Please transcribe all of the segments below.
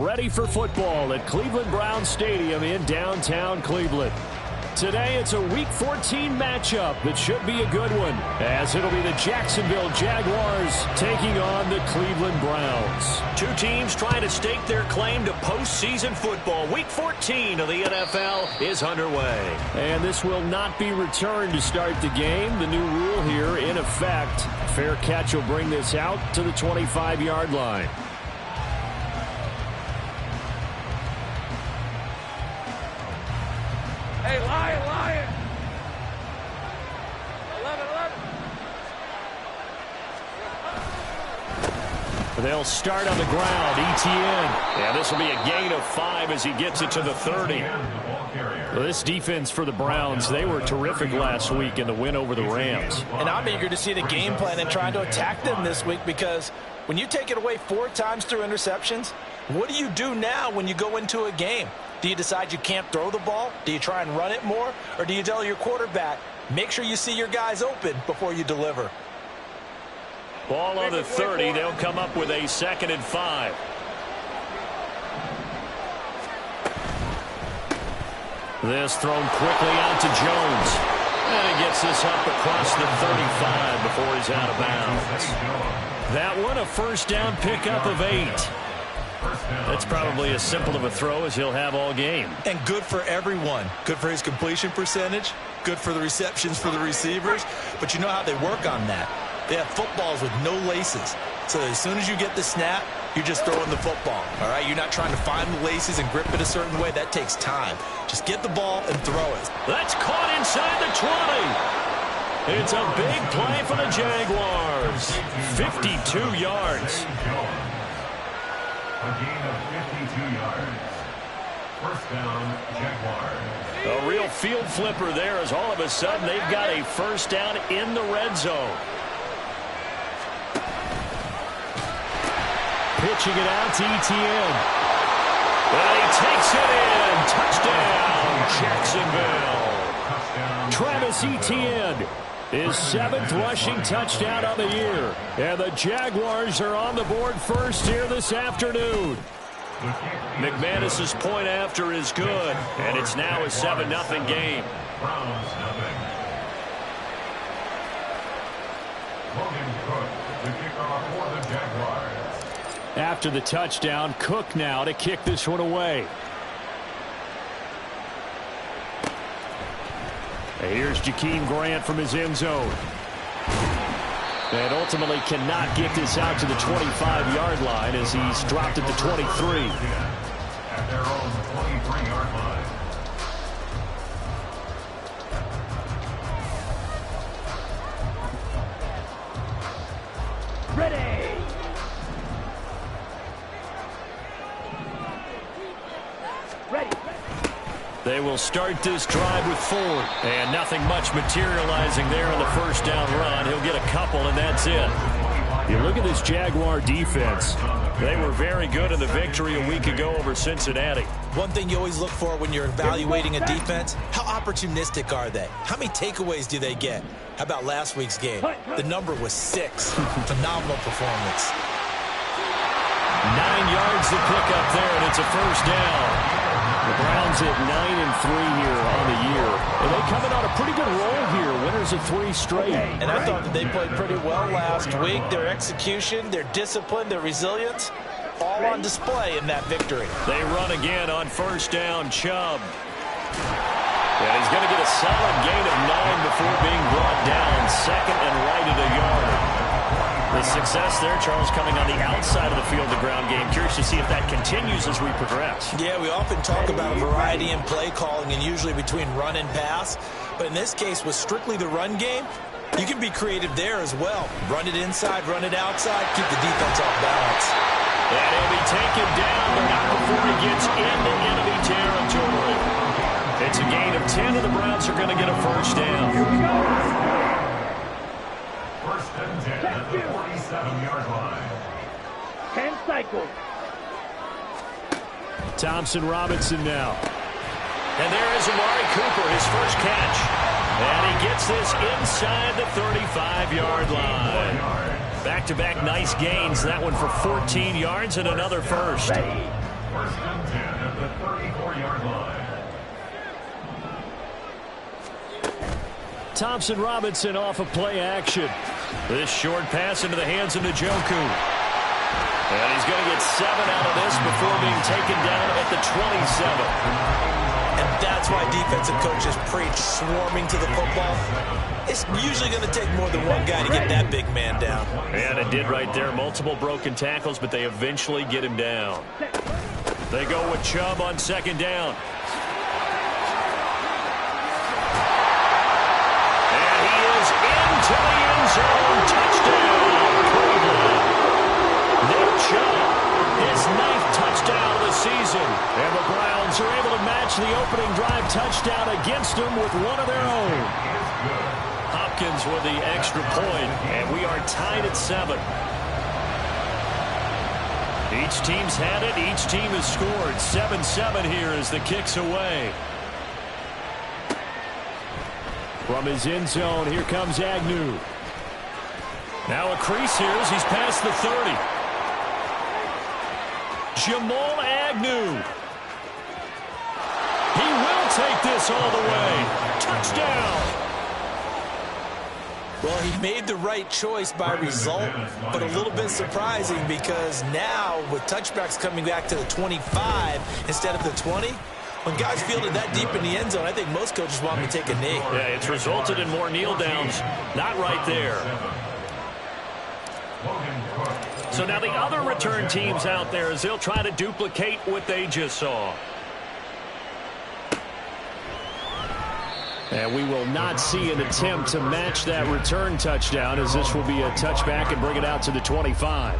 Ready for football at Cleveland Browns Stadium in downtown Cleveland. Today, it's a Week 14 matchup that should be a good one, as it'll be the Jacksonville Jaguars taking on the Cleveland Browns. Two teams trying to stake their claim to postseason football. Week 14 of the NFL is underway. And this will not be returned to start the game. The new rule here in effect. Fair catch will bring this out to the 25-yard line. Hey, Lion! 11. They'll start on the ground. Etienne. Yeah, this will be a gain of 5 as he gets it to the 30. Well, this defense for the Browns, they were terrific last week in the win over the Rams. And I'm eager to see the game plan and trying to attack them this week, because when you take it away 4 times through interceptions, what do you do now when you go into a game? Do you decide you can't throw the ball? Do you try and run it more? Or do you tell your quarterback, make sure you see your guys open before you deliver? Ball on the 30. They'll come up with a 2nd and 5. This thrown quickly out to Jones. And he gets this up across the 35 before he's out of bounds. That one, a first down pickup of 8. That's probably as simple of a throw as he'll have all game. And good for everyone. Good for his completion percentage. Good for the receptions for the receivers. But you know how they work on that. They have footballs with no laces. So as soon as you get the snap, you're just throwing the football. All right, you're not trying to find the laces and grip it a certain way. That takes time. Just get the ball and throw it. That's caught inside the 20. It's a big play for the Jaguars. 52 yards. A gain of 52 yards. First down, Jaguars. A real field flipper there, as all of a sudden they've got a first down in the red zone. Pitching it out to Etienne. And he takes it in. Touchdown, Jacksonville. Travis Etienne. His 7th rushing touchdown on the year. And the Jaguars are on the board first here this afternoon. McManus's point after is good. And it's now a 7-0 game. Browns nothing. Logan Cook, the kickoff for the Jaguars. After the touchdown, Cook now to kick this one away. Here's Jakeem Grant from his end zone. And ultimately cannot get this out to the 25-yard line as he's dropped at the 23. At their own 23-yard line. Ready! They will start this drive with Ford. And nothing much materializing there on the first down run. He'll get a couple, and that's it. You look at this Jaguar defense. They were very good in the victory a week ago over Cincinnati. One thing you always look for when you're evaluating a defense, how opportunistic are they? How many takeaways do they get? How about last week's game? The number was 6. Phenomenal performance. 9 yards to pick up there, and it's a first down. The Browns at 9-3 here on the year. And they coming on a pretty good roll here. Winners of 3 straight. And I thought that they played pretty well last week. Their execution, their discipline, their resilience, all on display in that victory. They run again on first down, Chubb. And he's going to get a solid gain of 9 before being brought down. 2nd and right at a yard. The success there, Charles, coming on the outside of the field, the ground game. Curious to see if that continues as we progress. Yeah, we often talk about variety in play calling and usually between run and pass. But in this case, with strictly the run game, you can be creative there as well. Run it inside, run it outside, keep the defense off balance. And he'll be taken down, but not before he gets into enemy territory. It's a gain of 10, and the Browns are going to get a first down. First and 10 at the 47-yard line. 10 cycles. Thompson Robinson now. And there is Amari Cooper, his first catch. And he gets this inside the 35-yard line. Back-to-back nice gains. That one for 14 yards and another first. First and 10 at the 34-yard line. Thompson Robinson off of play action. This short pass into the hands of Njoku. And he's going to get 7 out of this before being taken down at the 27. And that's why defensive coaches preach swarming to the football. It's usually going to take more than one guy to get that big man down. And it did right there. Multiple broken tackles, but they eventually get him down. They go with Chubb on second down. And he is into the end zone. Touchdown, Cleveland. Nick Chubb, his 9th touchdown of the season. And the Browns are able to match the opening drive touchdown against them with one of their own. Hopkins with the extra point, and we are tied at 7. Each team's had it. Each team has scored. 7-7 here as the kick's away. From his end zone, here comes Agnew. Now a crease here as he's past the 30. Jamal Agnew. He will take this all the way. Touchdown. Well, he made the right choice by result, but a little bit surprising because now with touchbacks coming back to the 25 instead of the 20, when guys fielded that deep in the end zone, I think most coaches want him to take a knee. Yeah, it's resulted in more kneel downs. Not right there. So now the other return teams out there as they'll try to duplicate what they just saw. And we will not see an attempt to match that return touchdown as this will be a touchback and bring it out to the 25.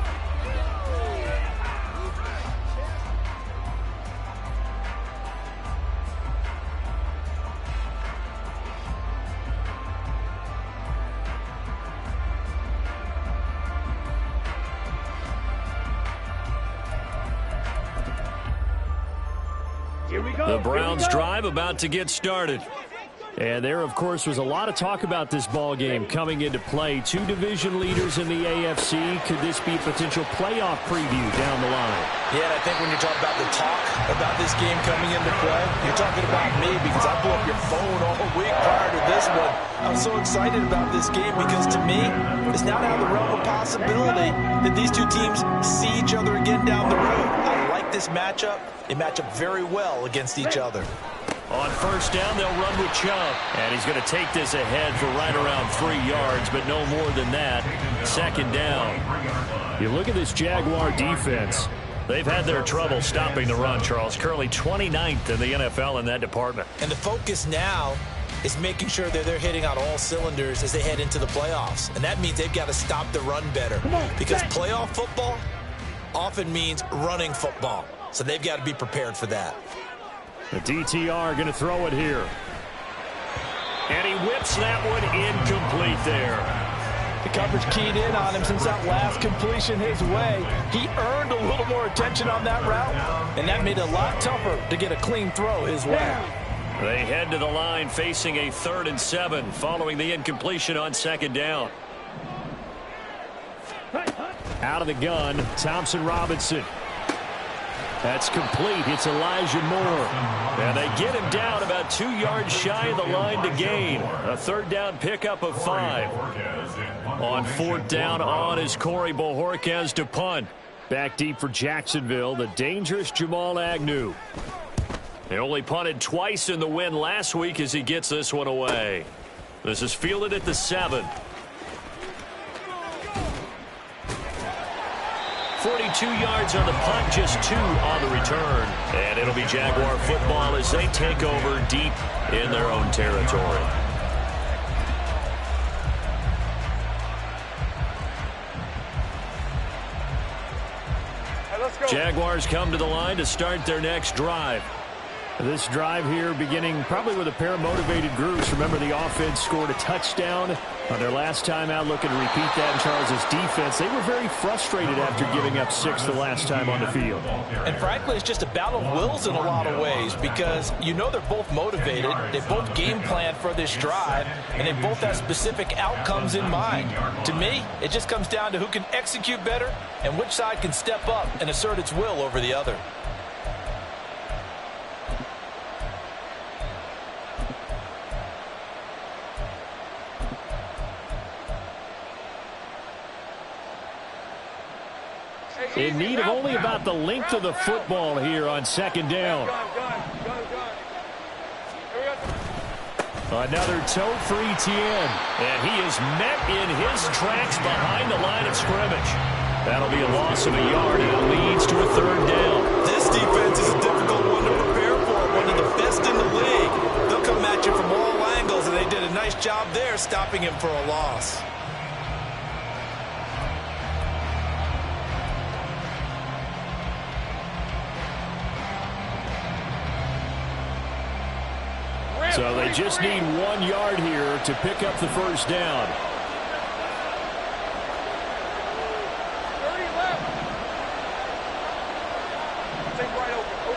Here we go. The Browns drive about to get started. And there, of course, was a lot of talk about this ball game coming into play. 2 division leaders in the AFC. Could this be a potential playoff preview down the line? Yeah, and I think when you talk about the talk about this game coming into play, you're talking about me because I blew up your phone all week prior to this one. I'm so excited about this game because to me, it's now down the realm of possibility that these two teams see each other again down the road. I like this matchup. They match up very well against each other. On first down, they'll run with Chubb. And he's going to take this ahead for right around 3 yards, but no more than that. Second down. You look at this Jaguar defense. They've had their trouble stopping the run, Charles. Currently 29th in the NFL in that department. And the focus now is making sure that they're hitting on all cylinders as they head into the playoffs. And that means they've got to stop the run better. Because playoff football often means running football. So they've got to be prepared for that. The DTR going to throw it here. And he whips that one incomplete there. The coverage keyed in on him since that last completion his way. He earned a little more attention on that route, and that made it a lot tougher to get a clean throw his way. They head to the line facing a 3rd and 7 following the incompletion on second down. Out of the gun, Thompson Robinson. That's complete. It's Elijah Moore. And they get him down about 2 yards shy of the line to gain. A 3rd down pickup of 5. On 4th down on is Corey Bojorquez to punt. Back deep for Jacksonville, the dangerous Jamal Agnew. They only punted twice in the win last week as he gets this one away. This is fielded at the 7. 42 yards on the punt, just 2 on the return. And it'll be Jaguar football as they take over deep in their own territory. Jaguars come to the line to start their next drive. This drive here beginning probably with a pair of motivated groups. Remember, the offense scored a touchdown on their last time out, looking to repeat that in Charles's defense. They were very frustrated after giving up 6 the last time on the field. And frankly, it's just a battle of wills in a lot of ways because you know they're both motivated. They both game planned for this drive, and they both have specific outcomes in mind. To me, it just comes down to who can execute better and which side can step up and assert its will over the other. in need of only about the length of the football here on second down. Another toe for Etienne. And he is met in his tracks behind the line of scrimmage. That'll be a loss of a yard, and it leads to a third down. This defense is a difficult one to prepare for, one of the best in the league. They'll come at you from all angles, and they did a nice job there stopping him for a loss. So they just need 1 yard here to pick up the first down. 30 left. Take right open.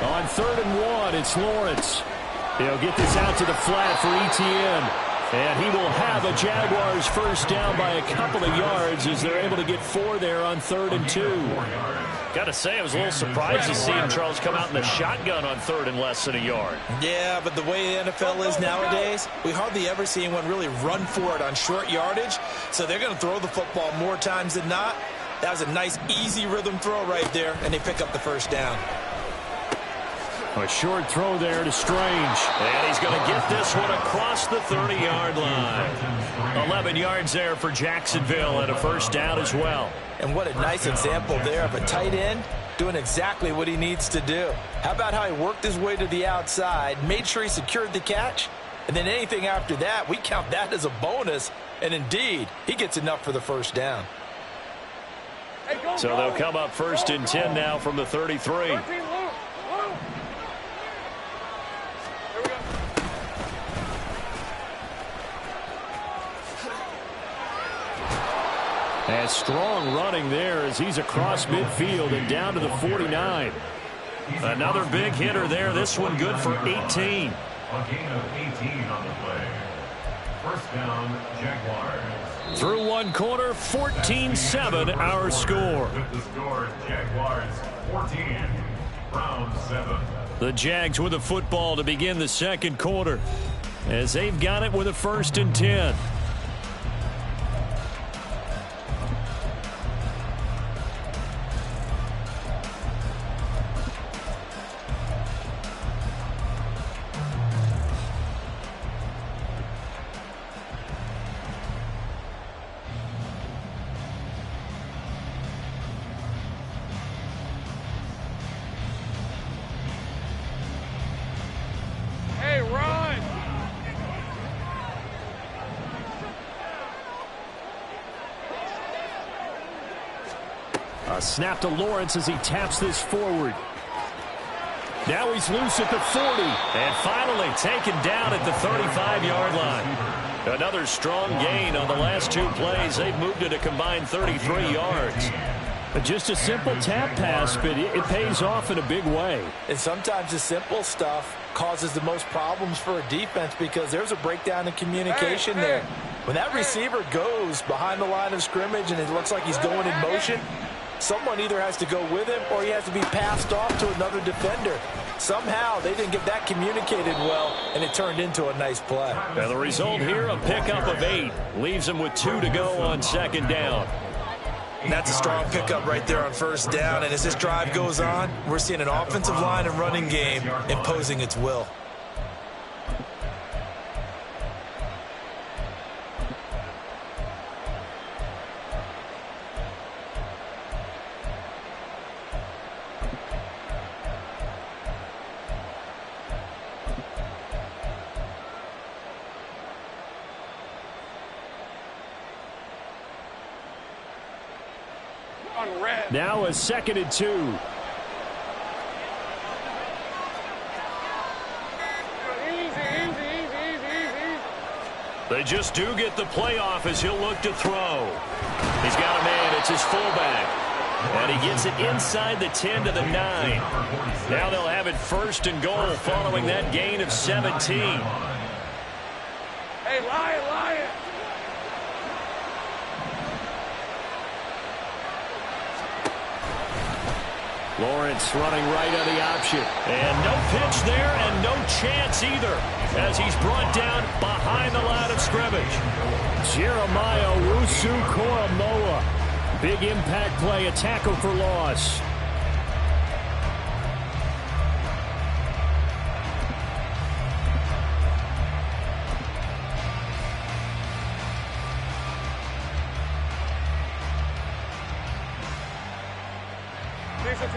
On 3rd and 1, it's Lawrence. He'll get this out to the flat for Etienne. And he will have a Jaguars first down by a couple of yards as they're able to get 4 there on 3rd and 2. Got to say, I was a little surprised to see him, Charles, come out in the shotgun on 3rd and less than a yard. Yeah, but the way the NFL is nowadays, we hardly ever see anyone really run for it on short yardage. So they're going to throw the football more times than not. That was a nice, easy rhythm throw right there, and they pick up the first down. A short throw there to Strange. And he's going to get this one across the 30-yard line. 11 yards there for Jacksonville and a first down as well. And what a nice example there of a tight end doing exactly what he needs to do. How about how he worked his way to the outside, made sure he secured the catch, and then anything after that, we count that as a bonus. And indeed, he gets enough for the first down. So they'll come up 1st and 10 now from the 33. And strong running there as he's across midfield and down to the 49. Another big hitter there. This one good for 18. A gain of 18 on the play. First down, Jaguars. Through one quarter, 14-7 our score. With the score, Jaguars 14, Browns 7. The Jags with the football to begin the second quarter as they've got it with a 1st and 10. A snap to Lawrence as he taps this forward. Now he's loose at the 40. And finally taken down at the 35-yard line. Another strong gain on the last 2 plays. They've moved it a combined 33 yards. Just a simple tap pass, but it pays off in a big way. And sometimes the simple stuff causes the most problems for a defense because there's a breakdown in communication there. When that receiver goes behind the line of scrimmage and it looks like he's going in motion, someone either has to go with him or he has to be passed off to another defender. Somehow they didn't get that communicated well, and it turned into a nice play. Now the result here, a pickup of 8. Leaves them with 2 to go on second down. And that's a strong pickup right there on first down. And as this drive goes on, we're seeing an offensive line and running game imposing its will. Now a 2nd and 2. They just do get the playoff as he'll look to throw. He's got a man. It's his fullback. And he gets it inside the 10 to the 9. Now they'll have it 1st and goal following that gain of 17. Hey, Lion, Lion. Lawrence running right on the option. And no pitch there and no chance either as he's brought down behind the line of scrimmage. Jeremiah Owusu-Koramoah. Big impact play, a tackle for loss.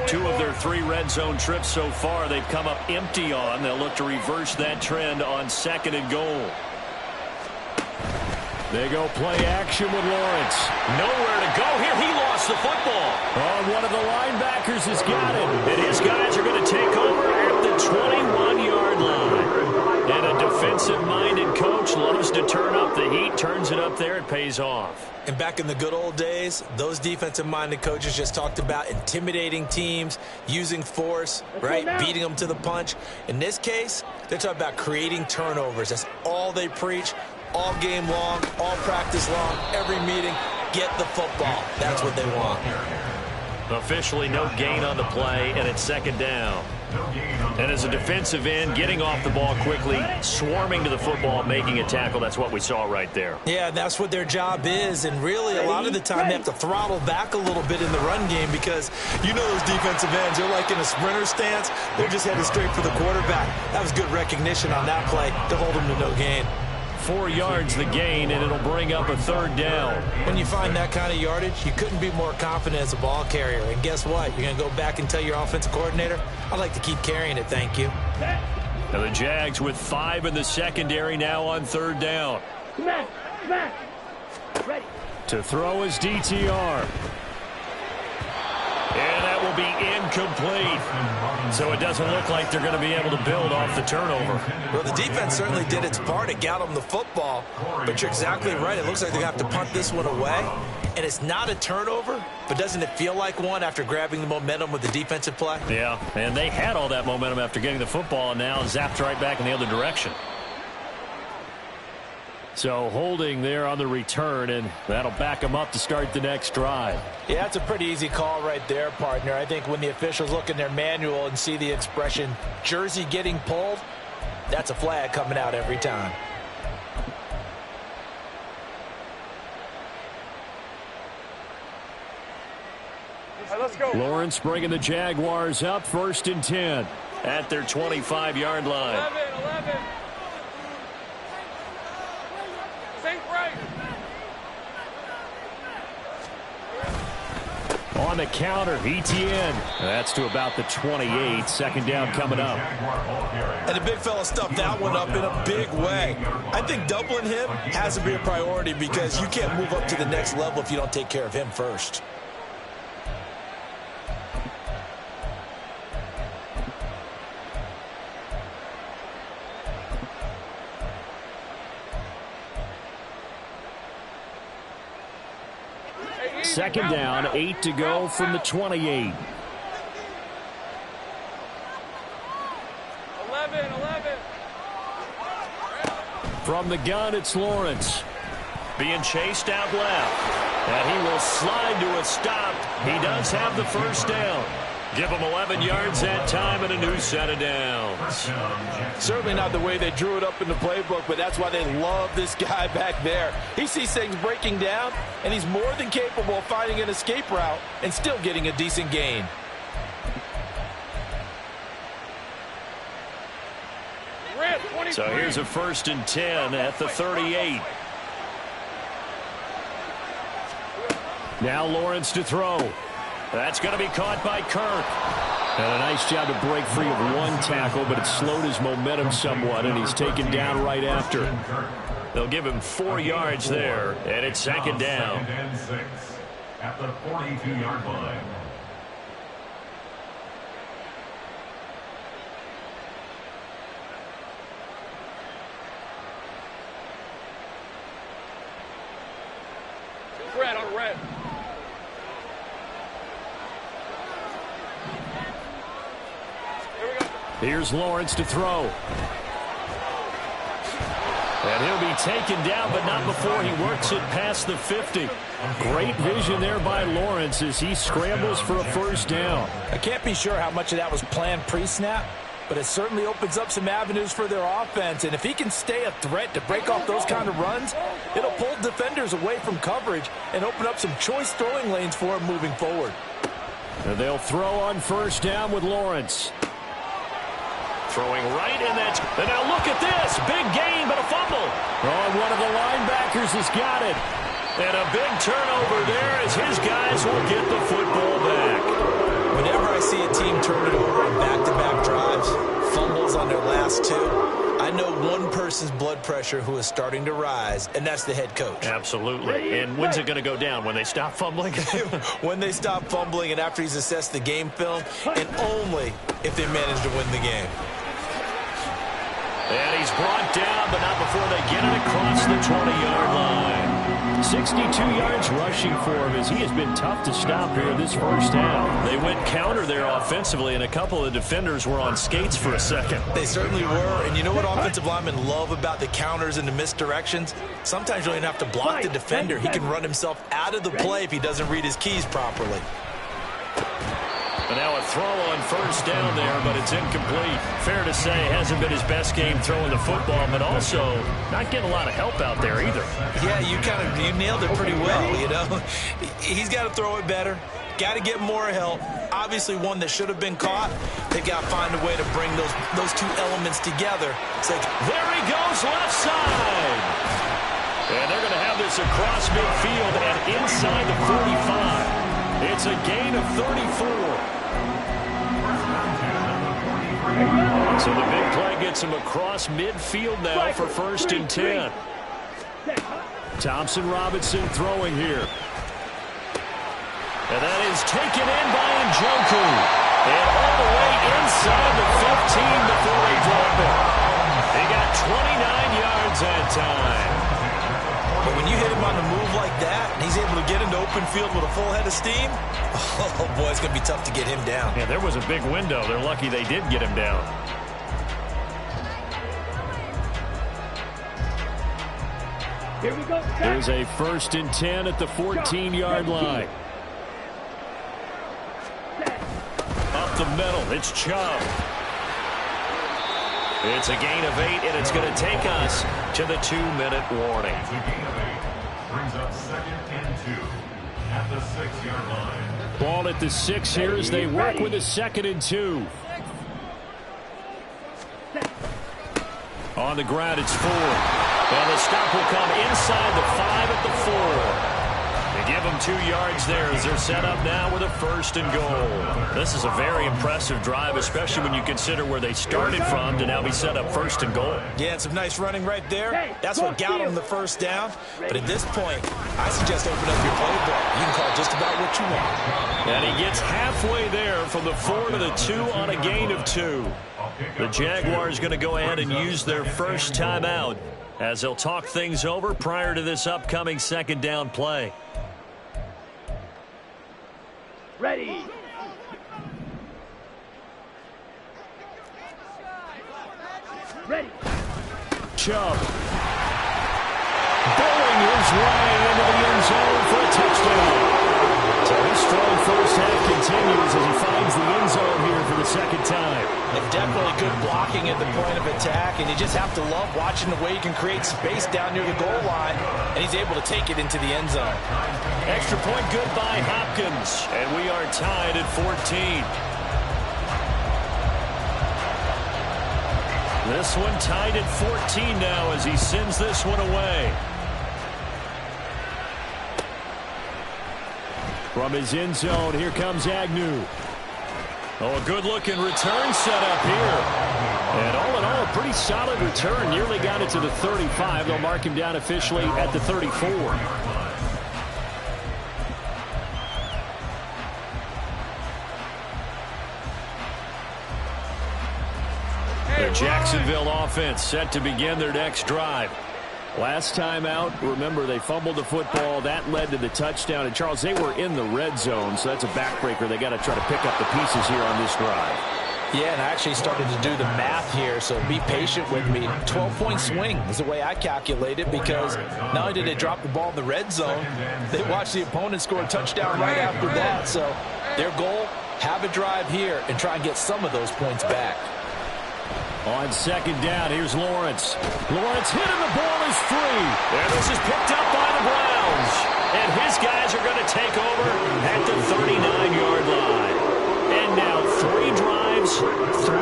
Two of their 3 red zone trips so far, they've come up empty on. They'll look to reverse that trend on 2nd and goal. They go play action with Lawrence. Nowhere to go here. He lost the football. Oh, one of the linebackers has got it. And his guys are going to take over at the 21-yard line. And a defensive-minded coach loves to turn up the heat, turns it up there, it pays off. And back in the good old days, those defensive-minded coaches just talked about intimidating teams, using force, right, beating them to the punch. In this case, they're talking about creating turnovers. That's all they preach, all game long, all practice long, every meeting. Get the football. That's what they want. Officially no gain on the play, and it's 2nd down. And as a defensive end, getting off the ball quickly, swarming to the football, making a tackle, that's what we saw right there. Yeah, that's what their job is, and really a lot of the time they have to throttle back a little bit in the run game because you know those defensive ends, they're like in a sprinter stance. They're just headed straight for the quarterback. That was good recognition on that play to hold them to no gain. 4 yards the gain, and it'll bring up a 3rd down. When you find that kind of yardage, you couldn't be more confident as a ball carrier. And guess what? You're going to go back and tell your offensive coordinator, I'd like to keep carrying it, thank you. Now the Jags with 5 in the secondary now on 3rd down. Ready. To throw is DTR. And that will be incomplete. So it doesn't look like they're going to be able to build off the turnover. Well, the defense certainly did its part. It got them the football. But you're exactly right. It looks like they're going to have to punt this one away. And it's not a turnover, but doesn't it feel like one after grabbing the momentum with the defensive play? Yeah, and they had all that momentum after getting the football, and now zapped right back in the other direction. So holding there on the return, and that'll back them up to start the next drive. Yeah, that's a pretty easy call right there, partner. I think when the officials look in their manual and see the expression, jersey getting pulled, that's a flag coming out every time. All right, let's go. Lawrence bringing the Jaguars up, 1st and 10 at their 25-yard line. 11. Think right. On the counter, ETN. That's to about the 28. 2nd down coming up. And the big fella stuffed that one up in a big way. I think doubling him has to be a priority because you can't move up to the next level if you don't take care of him first. Second down, 8 to go from the 28. 11. From the gun, it's Lawrence. Being chased out left. And he will slide to a stop. He does have the 1st down. Give him 11 yards that time and a new set of downs. Certainly not the way they drew it up in the playbook, but that's why they love this guy back there. He sees things breaking down, and he's more than capable of finding an escape route and still getting a decent gain. So here's a 1st and 10 at the 38. Now Lawrence to throw. That's going to be caught by Kirk. And a nice job to break free of one tackle, but it slowed his momentum somewhat, and he's taken down right after. They'll give him 4 yards there, and it's 2nd down. 2nd and 6 at the 42-yard line. Red on red. Here we go. Here's Lawrence to throw. And he'll be taken down, but not before he works it past the 50. Great vision there by Lawrence as he scrambles for a 1st down. I can't be sure how much of that was planned pre-snap, but it certainly opens up some avenues for their offense. And if he can stay a threat to break off those kind of runs, it'll pull defenders away from coverage and open up some choice throwing lanes for him moving forward. And they'll throw on first down with Lawrence. Throwing right, and now look at this. Big gain, but a fumble. Oh, one of the linebackers has got it. And a big turnover there as his guys will get the football back. Whenever I see a team turn it over on back-to-back drives, fumbles on their last two, I know one person's blood pressure who is starting to rise, and that's the head coach. Absolutely. And when's it going to go down? When they stop fumbling? When they stop fumbling and after he's assessed the game film, and only if they manage to win the game. And he's brought down, but not before they get it across the 20-yard line. 62 yards rushing for him as he has been tough to stop here this first half. They went counter there offensively, and a couple of defenders were on skates for a second. They certainly were, and you know what offensive linemen love about the counters and the misdirections? Sometimes you don't even have to block the defender. He can run himself out of the play if he doesn't read his keys properly. And now a throw on first down there, but it's incomplete. Fair to say, hasn't been his best game throwing the football, but also not getting a lot of help out there either. Yeah, you nailed it pretty well, you know. He's got to throw it better. Got to get more help. Obviously one that should have been caught. They've got to find a way to bring those two elements together. It's like, there he goes left side. And they're going to have this across midfield and inside the 45. It's a gain of 34. So the big play gets him across midfield now for 1st and 10. Thompson Robinson throwing here. And that is taken in by Njoku. And all the way inside the 15 before they drop it. They got 29 yards that time. But when you hit him on the move like that, and he's able to get into open field with a full head of steam, oh boy, it's going to be tough to get him down. Yeah, there was a big window. They're lucky they did get him down. Here we go. There's a 1st and 10 at the 14-yard line. Up the middle, it's Chubb. It's a gain of 8, and it's going to take us to the 2-minute warning. It's a gain of 8. Brings up 2nd and 2 at the 6-yard line. Ball at the 6 here as they work with a 2nd and 2. On the ground, it's 4. And the stop will come inside the 5 at the 4. They give them 2 yards there as they're set up now with a 1st and goal. This is a very impressive drive, especially when you consider where they started from to now be set up 1st and goal. Yeah, and some nice running right there. That's what got them the first down. But at this point, I suggest open up your playbook. You can call just about what you want. And he gets halfway there from the 4 to the 2 on a gain of 2. The Jaguars going to go ahead and use their first timeout as they'll talk things over prior to this upcoming 2nd down play. Ready. Ready. Chubb. Bowling his way into the end zone for a touchdown. So his strong first half continues as he finds the end zone here for the 2nd time. And definitely good blocking at the point of attack, and you just have to love watching the way he can create space down near the goal line, and he's able to take it into the end zone. Extra point good by Hopkins, and we are tied at 14. This one tied at 14 now as he sends this one away. From his end zone, here comes Agnew. Oh, a good-looking return set up here. And all in all, a pretty solid return. Nearly got it to the 35. They'll mark him down officially at the 34. The Jacksonville offense set to begin their next drive. Last time out, remember, they fumbled the football. That led to the touchdown. And, Charles, they were in the red zone, so that's a backbreaker. They got to try to pick up the pieces here on this drive. Yeah, and I actually started to do the math here, so be patient with me. 12-point swing is the way I calculate it, because not only did they drop the ball in the red zone, they watched the opponent score a touchdown right after that. So their goal, have a drive here and try and get some of those points back. On second down, here's Lawrence. Lawrence hit and the ball is free. And this is picked up by the Browns. And his guys are going to take over at the 39-yard line. And now 3 drives, 3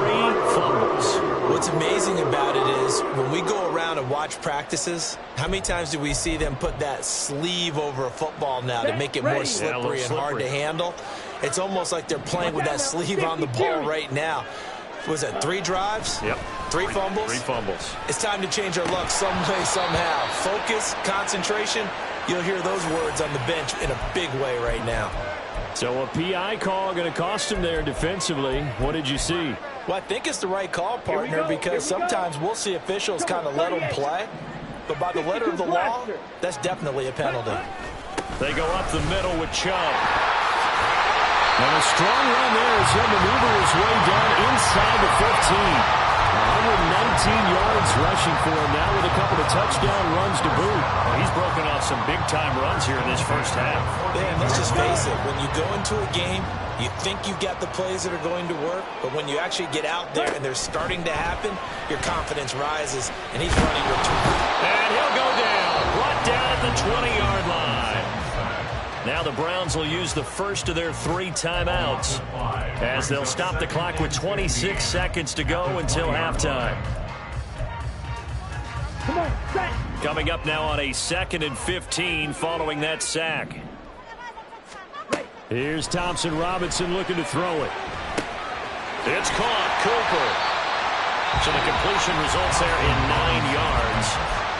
fumbles. What's amazing about it is when we go around and watch practices, how many times do we see them put that sleeve over a football now to make it more slippery and hard to handle? It's almost like they're playing with that sleeve on the ball right now. Was that 3 drives? Yep. 3 fumbles? 3 fumbles. It's time to change our luck some way, somehow. Focus, concentration, you'll hear those words on the bench in a big way right now. So a PI call going to cost him there defensively. What did you see? Well, I think it's the right call, partner, because sometimes we'll see officials kind of let them play. But by the letter of the law, that's definitely a penalty. They go up the middle with Chubb. And a strong run there as he'll maneuver his way down inside the 15. 119 yards rushing for him now with a couple of touchdown runs to boot. Well, he's broken off some big-time runs here in this first half. Yeah, and let's just face it. When you go into a game, you think you've got the plays that are going to work, but when you actually get out there and they're starting to happen, your confidence rises, and he's running with 2. And he'll go down. Brought down at the 20-yard line. Now the Browns will use the first of their 3 timeouts as they'll stop the clock with 26 seconds to go until halftime. Come on, set. Coming up now on a 2nd and 15 following that sack. Here's Thompson Robinson looking to throw it. It's caught. Cooper. So the completion results there in 9 yards.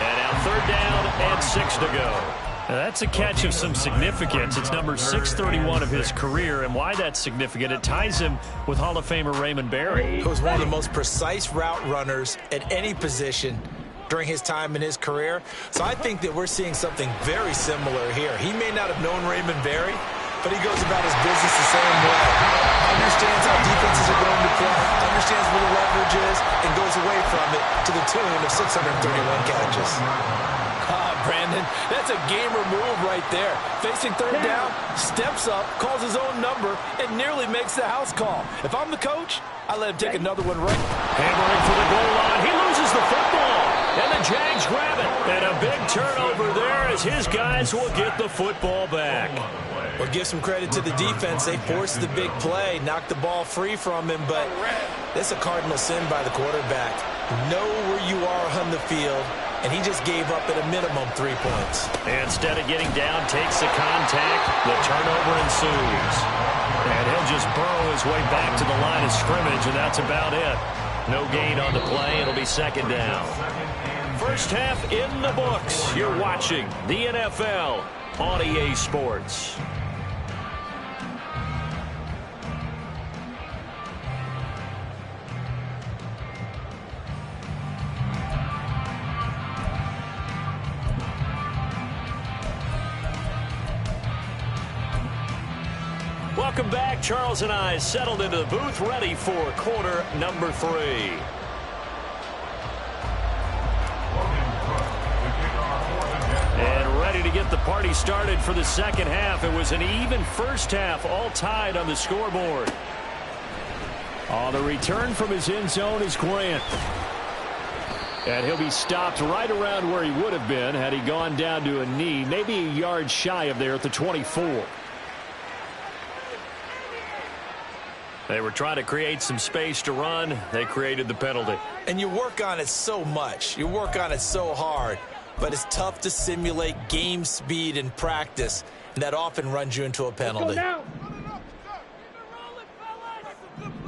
And now 3rd down and 6 to go. Now that's a catch of some significance. It's number 631 of his career, and why that's significant, it ties him with Hall of Famer Raymond Berry. He was one of the most precise route runners at any position during his time in his career. So I think that we're seeing something very similar here. He may not have known Raymond Berry, but he goes about his business the same way. Understands how defenses are going to play, understands where the leverage is, and goes away from it to the tune of 631 catches. Brandon, that's a gamer move right there. Facing 3rd down, steps up, calls his own number, and nearly makes the house call. If I'm the coach, I let him take another one right. Hammering for the goal line. He loses the football. And the Jags grab it. And a big turnover there as his guys will get the football back. Well, give some credit to the defense. They forced the big play, knocked the ball free from him, but that's a cardinal sin by the quarterback. Know where you are on the field, and he just gave up at a minimum 3 points. Instead of getting down, takes the contact. The turnover ensues. And he'll just burrow his way back to the line of scrimmage, and that's about it. No gain on the play. It'll be 2nd down. First half in the books. You're watching the NFL on EA Sports. Welcome back. Charles and I settled into the booth, ready for quarter number 3. And ready to get the party started for the second half. It was an even first half, all tied on the scoreboard. On the return from his end zone is Grant. And he'll be stopped right around where he would have been had he gone down to a knee, maybe a yard shy of there at the 24. They were trying to create some space to run. They created the penalty. And you work on it so much. You work on it so hard. But it's tough to simulate game speed in practice. And that often runs you into a penalty.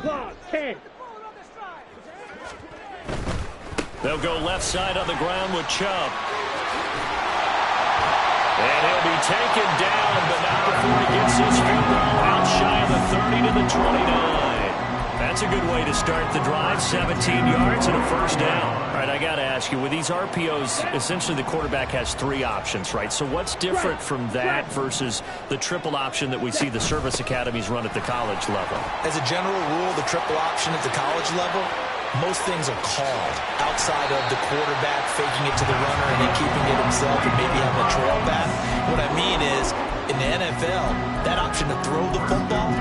Clock, 10. They'll go left side on the ground with Chubb. And he'll be taken down, but not before he gets his field goal out shy of the 30 to the 29. That's a good way to start the drive. 17 yards and a first down. All right, I got to ask you, with these RPOs, essentially the quarterback has 3 options, right? So what's different from that versus the triple option that we see the service academies run at the college level? As a general rule, the triple option at the college level, most things are called outside of the quarterback faking it to the runner and then keeping it himself and maybe having a trail back. What I mean is, in the NFL, that option to throw the football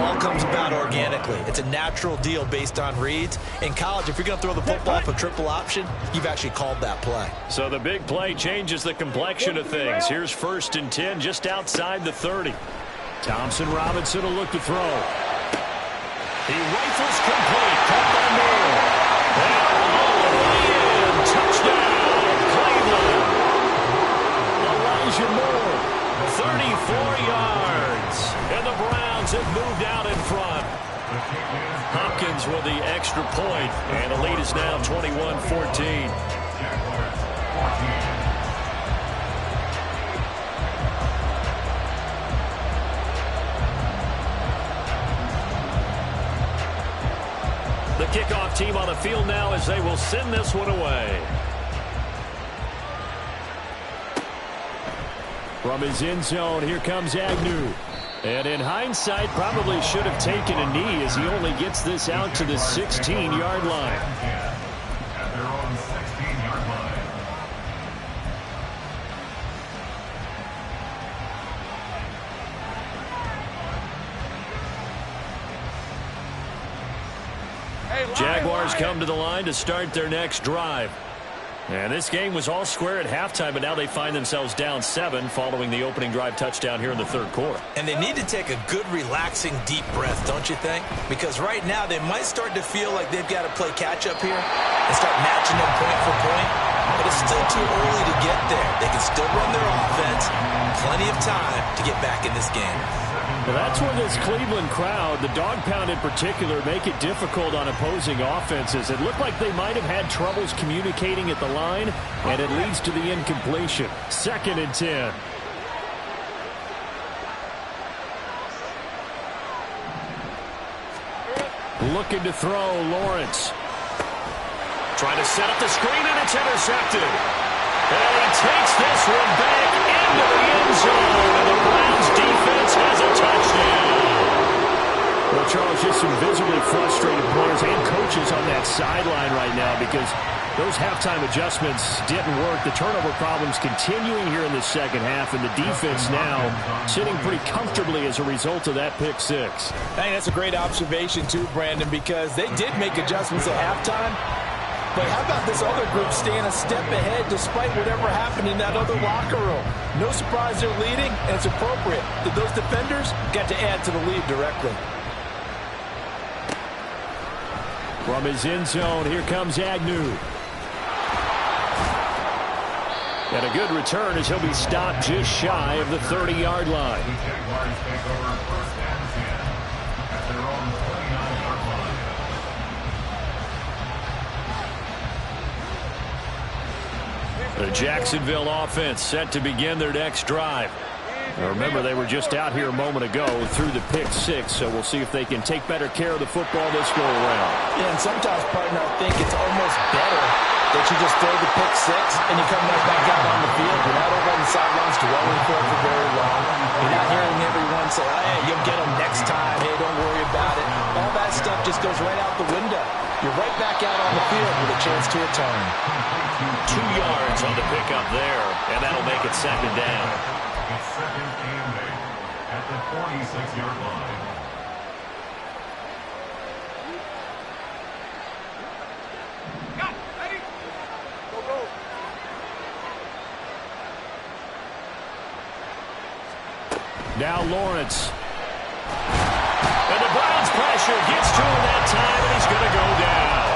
all comes about organically. It's a natural deal based on reads. In college, if you're going to throw the football for triple option, you've actually called that play. So the big play changes the complexion of things. Here's 1st and 10 just outside the 30. Thompson Robinson will look to throw. He rifles complete. Caught by Moore. And all the way in. Touchdown, Cleveland. Elijah Moore, 34 yards. And the Browns have moved out in front. Hopkins with the extra point. And the lead is now 21-14. The kickoff team on the field now as they will send this one away. From his end zone, here comes Agnew. And in hindsight, probably should have taken a knee as he only gets this out to the 16-yard line. At their own 16-yard line. Jaguars come to the line to start their next drive. And this game was all square at halftime, but now they find themselves down 7 following the opening drive touchdown here in the 3rd quarter. And they need to take a good, relaxing, deep breath, don't you think? Because right now they might start to feel like they've got to play catch-up here and start matching them point for point. But it's still too early to get there. They can still run their offense. Plenty of time to get back in this game. Well, that's where this Cleveland crowd, the dog pound in particular, make it difficult on opposing offenses. It looked like they might have had troubles communicating at the line, and it leads to the incompletion. 2nd and 10. Looking to throw, Lawrence. Trying to set up the screen, and it's intercepted. And he takes this one back into the end zone, and the Browns defense has a touchdown. Well, Charles, just some visibly frustrated players and coaches on that sideline right now because those halftime adjustments didn't work. The turnover problems continuing here in the second half, and the defense now sitting pretty comfortably as a result of that pick 6. I think that's a great observation too, Brandon, because they did make adjustments at halftime. But how about this other group staying a step ahead despite whatever happened in that other locker room? No surprise they're leading, and it's appropriate that those defenders got to add to the lead directly. From his end zone, here comes Agnew. And a good return as he'll be stopped just shy of the 30-yard line. The Jaguars take over 1st and 10 at their own 29-yard line. The Jacksonville offense set to begin their next drive. Now remember, they were just out here a moment ago through the pick 6, so we'll see if they can take better care of the football this go around. Yeah, and sometimes, partner, I think it's almost better that you just throw the pick 6 and you come right back out on the field. You're not over on the sidelines dwelling for it for very long. You're not hearing everyone say, hey, you'll get them next time. Hey, don't worry about it. All that stuff just goes right out the window. You're right back out on the field with a chance to return. 2 yards on the pickup there, and that'll make it 2nd down. It's 2nd and 8 at the 46-yard line. Now Lawrence. And the Browns pressure gets to him that time, and he's going to go down.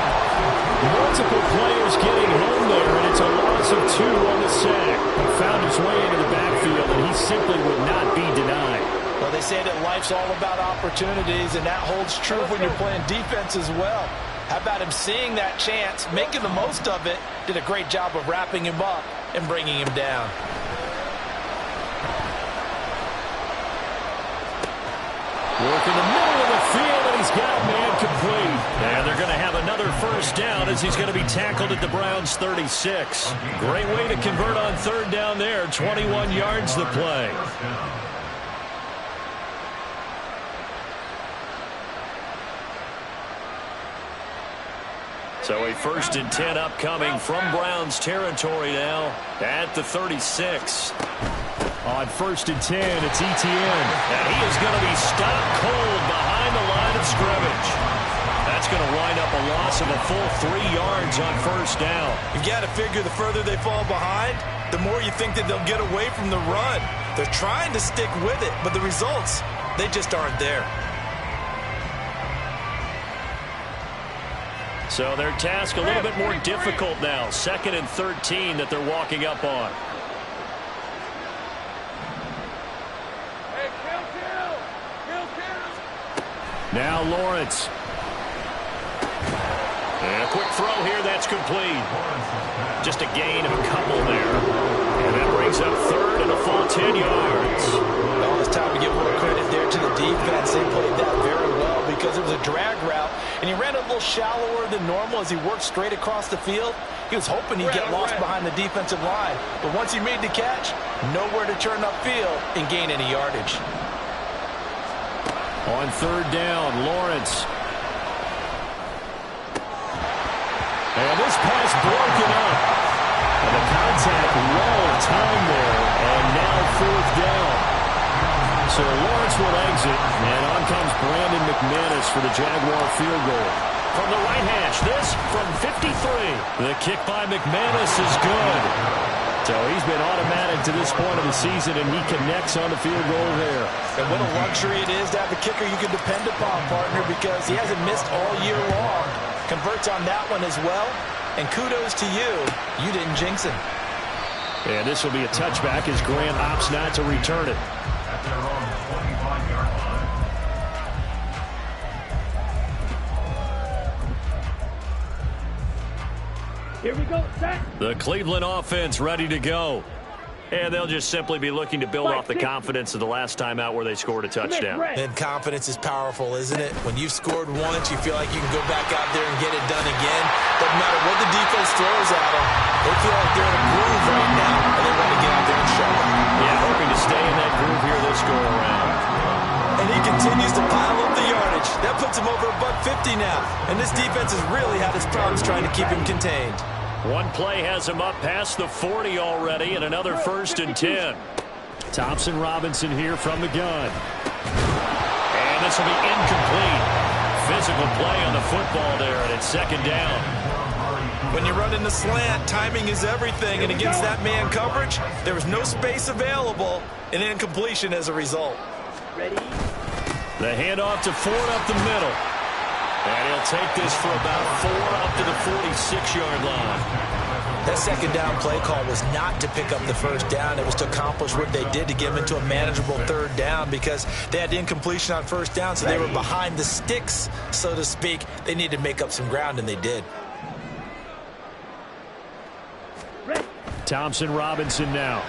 Multiple players getting home there, and it's a loss of 2 on the sack. He found his way into the backfield, and he simply would not be denied. Well, they say that life's all about opportunities, and that holds true when you're playing defense as well. How about him seeing that chance, making the most of it, did a great job of wrapping him up and bringing him down. Work in the middle of the field, and he's got a man complete. And they're going to have another 1st down as he's going to be tackled at the Browns' 36. Great way to convert on 3rd down there. 21 yards the play. So a 1st and 10 upcoming from Browns territory now at the 36. On 1st and 10, it's Etienne. And he is going to be stopped cold behind the line of scrimmage. That's going to wind up a loss of a full 3 yards on 1st down. You've got to figure the further they fall behind, the more you think that they'll get away from the run. They're trying to stick with it, but the results, they just aren't there. So their task a little bit more difficult now. 2nd and 13 that they're walking up on. Now Lawrence. And a quick throw here, that's complete. Just a gain of a couple there. And that brings up 3rd and a full 10 yards. Well, it's time to give a little credit there to the defense. They played that very well because it was a drag route, and he ran a little shallower than normal as he worked straight across the field. He was hoping he'd get lost behind the defensive line, but once he made the catch, nowhere to turn upfield and gain any yardage. On 3rd down, Lawrence. And this pass broken up. And the contact well timed there. And now 4th down. So Lawrence will exit. And on comes Brandon McManus for the Jaguar field goal. From the right hash, this from 53. The kick by McManus is good. So he's been automatic to this point of the season, and he connects on the field goal there. And what a luxury it is to have a kicker you can depend upon, partner, because he hasn't missed all year long. Converts on that one as well. And kudos to you. You didn't jinx him. And this will be a touchback as Grant opts not to return it. At their own 25-yard line. Here we go, set. The Cleveland offense ready to go. And they'll just simply be looking to build off the confidence of the last time out where they scored a touchdown. And confidence is powerful, isn't it? When you've scored once, you feel like you can go back out there and get it done again. Doesn't matter what the defense throws at them. They feel like they're in a groove right now, and they want to get out there and show it. Yeah, hoping to stay in that groove here this go-around. And he continues to pile up the yardage. That puts him over $150 now. And this defense has really had its problems trying to keep him contained. One play has him up past the 40 already, and another 1st and 10. Thompson Robinson here from the gun. And this will be incomplete. Physical play on the football there, and it's 2nd down. When you run in the slant, timing is everything, and against that man coverage, there was no space available, and incompletion as a result. Ready? The handoff to Ford up the middle. And he'll take this for about 4 up to the 46-yard line. That 2nd down play call was not to pick up the 1st down. It was to accomplish what they did to get them into a manageable 3rd down because they had incompletion on 1st down, so they were behind the sticks, so to speak. They needed to make up some ground, and they did. Thompson Robinson now.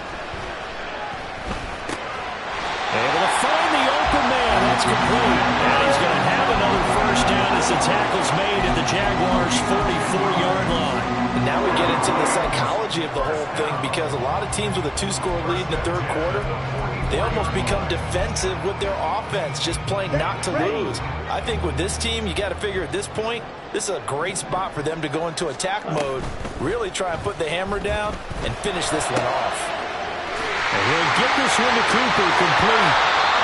Able to find the open man. That's complete. And he's going to have another 1st down as the tackle's made at the Jaguars' 44-yard line. And now we get into the psychology of the whole thing because a lot of teams with a 2-score lead in the 3rd quarter, they almost become defensive with their offense, just playing not to lose. I think with this team, you got to figure at this point, this is a great spot for them to go into attack mode, really try and put the hammer down and finish this one off. And he'll get this one to Cooper, complete.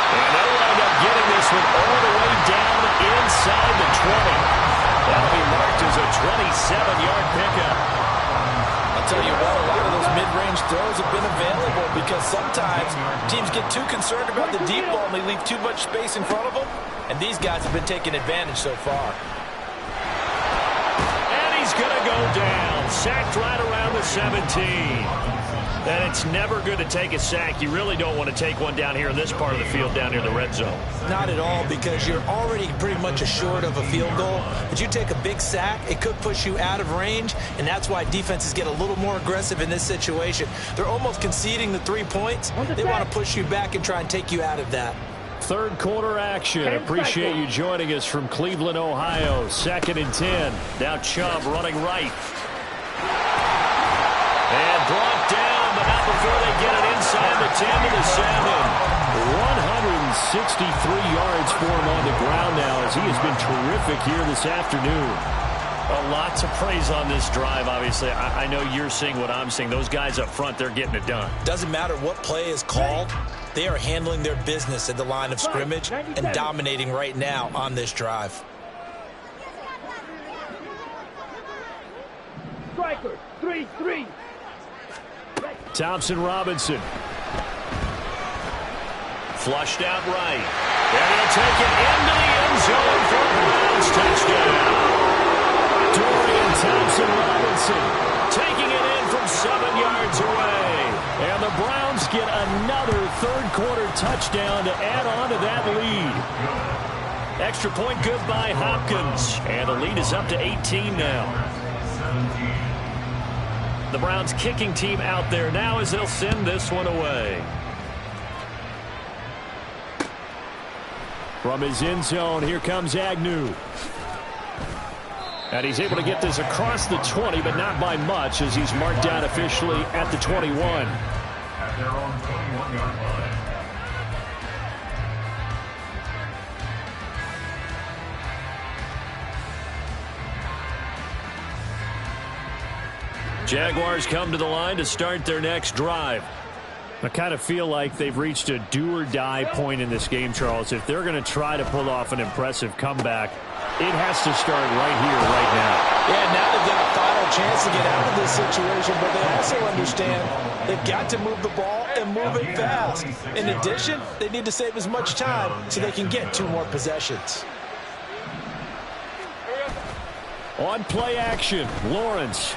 And they'll wind up getting this one all the way down inside the 20. That'll be marked as a 27-yard pickup. I'll tell you what, a lot of those mid-range throws have been available because sometimes teams get too concerned about the deep ball and they leave too much space in front of them, and these guys have been taking advantage so far. And he's going to go down, sacked right around the 17. And it's never good to take a sack. You really don't want to take one down here in this part of the field, down near the red zone. Not at all, because you're already pretty much assured of a field goal. But you take a big sack, it could push you out of range, and that's why defenses get a little more aggressive in this situation. They're almost conceding the 3 points. They want to push you back and try and take you out of that. 3rd quarter action. Appreciate you joining us from Cleveland, Ohio. 2nd and 10. Now Chubb running right. And brought down, but not before they get it inside the 10 to the 7. 163 yards for him on the ground now as he has been terrific here this afternoon. A lot to praise on this drive, obviously. I know you're seeing what I'm seeing. Those guys up front, they're getting it done. Doesn't matter what play is called. They are handling their business at the line of scrimmage and dominating right now on this drive. Striker, 3-3. Thompson Robinson. Flushed out right. And he'll take it into the end zone for a Browns touchdown. Dorian Thompson-Robinson taking it in from 7 yards away. And the Browns get another third-quarter touchdown to add on to that lead. Extra point good by Hopkins. And the lead is up to 18 now. The Browns kicking team out there now as they'll send this one away. From his end zone, here comes Agnew. And he's able to get this across the 20, but not by much, as he's marked down officially at the 21. At their own 21-yard line. Jaguars come to the line to start their next drive. I kind of feel like they've reached a do-or-die point in this game, Charles. If they're going to try to pull off an impressive comeback, it has to start right here, right now. Yeah, now they've got a final chance to get out of this situation, but they also understand they've got to move the ball and move it fast. In addition, they need to save as much time so they can get 2 more possessions. On play action, Lawrence.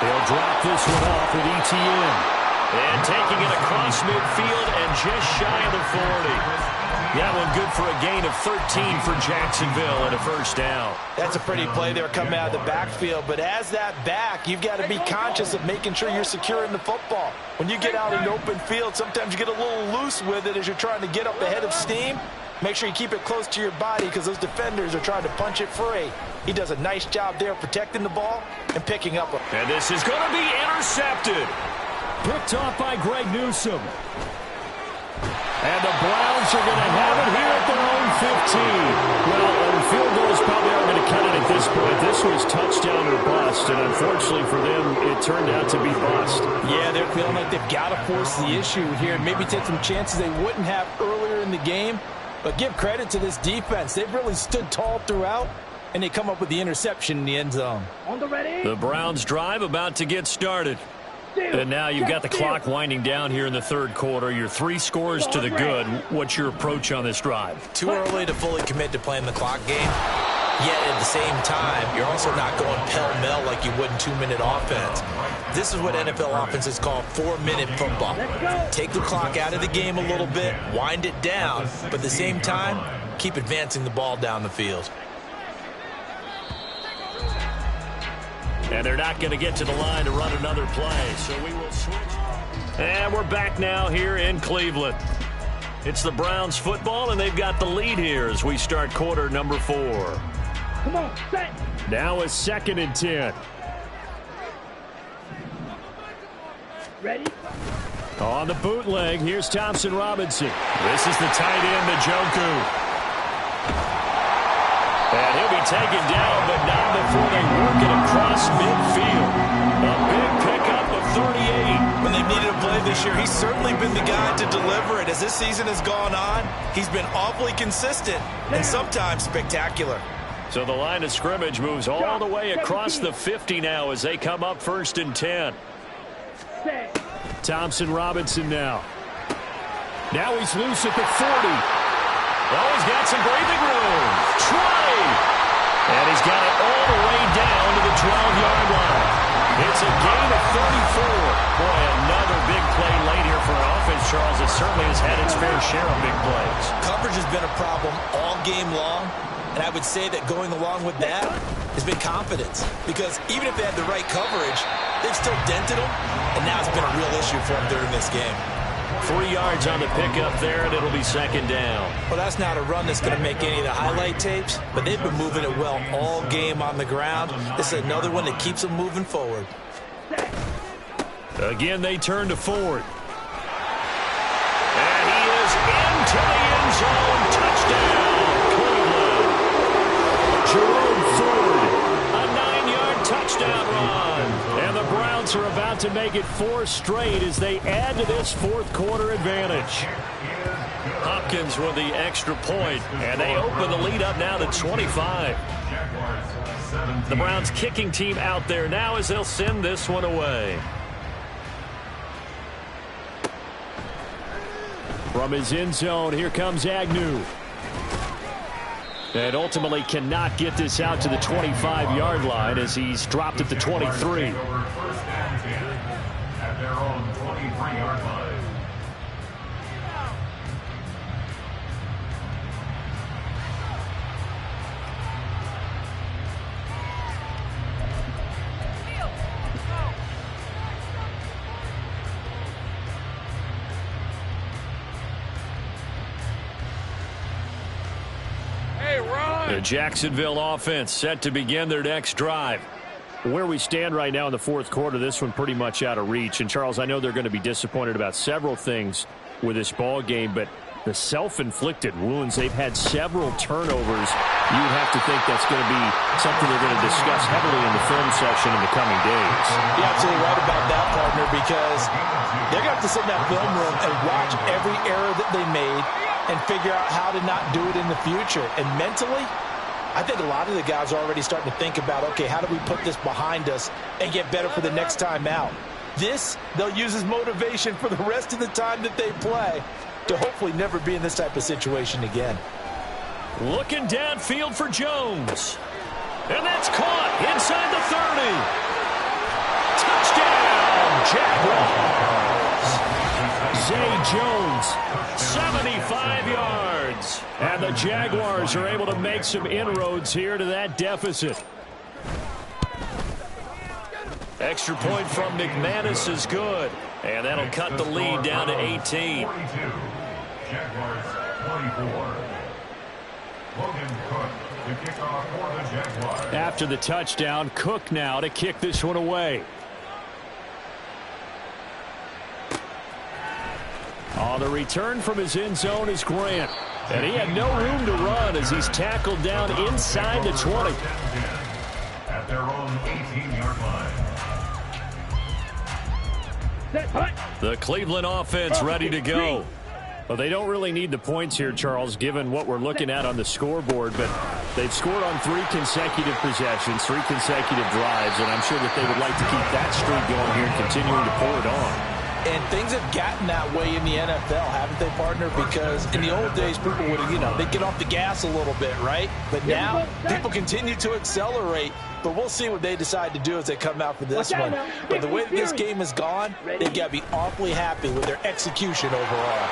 They'll drop this one off with ETN. And taking it across midfield and just shy of the 40. That one good for a gain of 13 for Jacksonville and a first down. That's a pretty play there coming out of the backfield. But as that back, you've got to be conscious of making sure you're securing the football. When you get out in the open field, sometimes you get a little loose with it as you're trying to get up ahead of steam. Make sure you keep it close to your body because those defenders are trying to punch it free. He does a nice job there protecting the ball and picking up. And this is going to be intercepted. Picked off by Greg Newsome. And the Browns are going to have it here at their own 15. Well, the field goals probably aren't going to cut it at this point. This was touchdown or bust, and unfortunately for them, it turned out to be bust. Yeah, they're feeling like they've got to force the issue here and maybe take some chances they wouldn't have earlier in the game. But give credit to this defense. They've really stood tall throughout, and they come up with the interception in the end zone. On the ready. The Browns drive about to get started. And now you've got the clock winding down here in the third quarter. You're 3 scores to the good. What's your approach on this drive? Too early to fully commit to playing the clock game. Yet at the same time, you're also not going pell-mell like you would in 2-minute offense. This is what NFL offenses call 4-minute football. Take the clock out of the game a little bit, wind it down, but at the same time, keep advancing the ball down the field. And they're not going to get to the line to run another play, so we will switch. And we're back now here in Cleveland. It's the Browns football, and they've got the lead here as we start quarter number 4. Come on, set. Now it's 2nd and 10. Ready? On the bootleg, here's Thompson Robinson. This is the tight end, Njoku. And he'll be taken down, but not before they work it across midfield. A big pickup of 38. When they've needed a play this year, he's certainly been the guy to deliver it. As this season has gone on, he's been awfully consistent and sometimes spectacular. So the line of scrimmage moves all the way across the 50 now as they come up 1st and 10. Thompson Robinson now. Now he's loose at the 40. Oh, he's got some breathing room. Trey. And he's got it all the way down to the 12-yard line. It's a gain of 34. Boy, another big play late here for an offense, Charles. It certainly has had its fair share of big plays. Coverage has been a problem all game long, and I would say that going along with that has been confidence. Because even if they had the right coverage, they've still dented them, and now it's been a real issue for them during this game. 3 yards on the pickup there, and it'll be 2nd down. Well, that's not a run that's going to make any of the highlight tapes, but they've been moving it well all game on the ground. This is another one that keeps them moving forward. Again, they turn to Ford. And he is into the end zone. Touchdown, Cleveland. Jerome Ford Bucks are about to make it 4 straight as they add to this fourth quarter advantage. Hopkins with the extra point, and they open the lead up now to 25. The Browns kicking team out there now as they'll send this one away. From his end zone, here comes Agnew. And ultimately cannot get this out to the 25-yard line as he's dropped at the 23. At their own 23-yard line. The Jacksonville offense set to begin their next drive. Where we stand right now in the fourth quarter, this one pretty much out of reach. And, Charles, I know they're going to be disappointed about several things with this ball game, but the self-inflicted wounds, they've had several turnovers. You would have to think that's going to be something they're going to discuss heavily in the film session in the coming days. You're absolutely right about that, partner, because they're going to have to sit in that film room and watch every error that they made and figure out how to not do it in the future. And mentally, I think a lot of the guys are already starting to think about, okay, how do we put this behind us and get better for the next time out? This, they'll use as motivation for the rest of the time that they play to hopefully never be in this type of situation again. Looking downfield for Jones. And that's caught inside the 30. Touchdown, Jaguars. Zay Jones, 75 yards. And the Jaguars are able to make some inroads here to that deficit. Extra point from McManus is good. And that'll cut the lead down to 18. Jaguars 24. Logan Cook, the kickoff for the Jaguars. After the touchdown, Cook now to kick this one away. On the return from his end zone is Grant. And he had no room to run as he's tackled down inside the 20. At their own 18-yard line. The Cleveland offense ready to go. Well, they don't really need the points here, Charles, given what we're looking at on the scoreboard, but they've scored on 3 consecutive possessions, 3 consecutive drives, and I'm sure that they would like to keep that streak going here and continuing to pour it on. And things have gotten that way in the NFL, haven't they, partner? Because in the old days, people would, they'd get off the gas a little bit, right? But now, people continue to accelerate. But we'll see what they decide to do as they come out for this one. But the way that this game has gone, they've got to be awfully happy with their execution overall.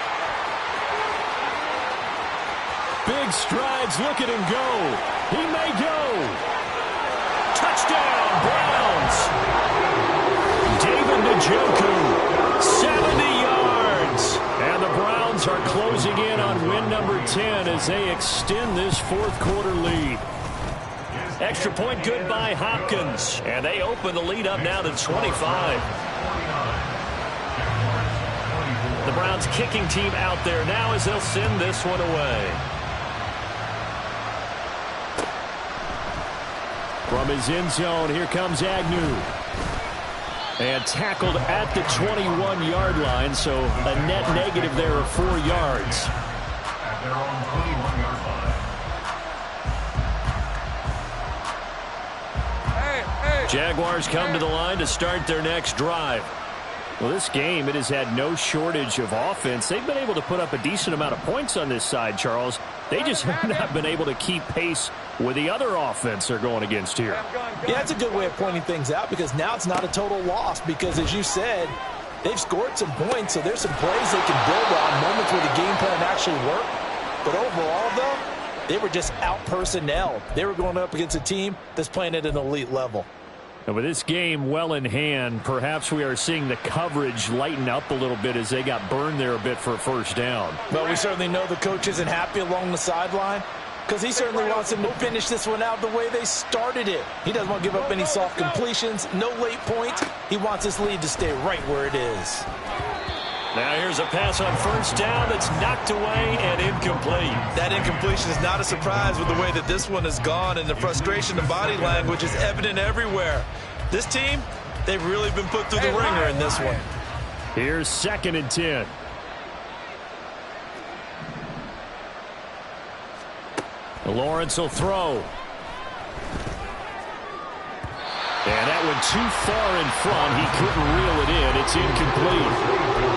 Big strides, look at him go. He may go. Touchdown, Browns. David Njoku, 70 yards. And the Browns are closing in on win number 10 as they extend this fourth quarter lead. Extra point good by Hopkins. And they open the lead up now to 25. The Browns kicking team out there now as they'll send this one away. From his end zone, here comes Agnew. And tackled at the 21-yard line, so a net negative there of 4 yards. At their own 21-yard line. Jaguars come to the line to start their next drive. Well, this game, it has had no shortage of offense. They've been able to put up a decent amount of points on this side, Charles. They just have not been able to keep pace with the other offense they're going against here. Yeah, that's a good way of pointing things out because now it's not a total loss because, as you said, they've scored some points, so there's some plays they can build on, moments where the game plan actually worked. But overall, though, they were just out-personnel. They were going up against a team that's playing at an elite level. And with this game well in hand, perhaps we are seeing the coverage lighten up a little bit as they got burned there a bit for a first down. Well, we certainly know the coach isn't happy along the sideline because he certainly wants them to finish this one out the way they started it. He doesn't want to give up any soft completions, no late points. He wants this lead to stay right where it is. Now here's a pass on first down that's knocked away and incomplete. That incompletion is not a surprise with the way that this one has gone, and the frustration and body language is evident everywhere. This team, They've really been put through the ringer in this one. Here's 2nd and 10. Lawrence will throw. And that went too far in front. He couldn't reel it in. It's incomplete.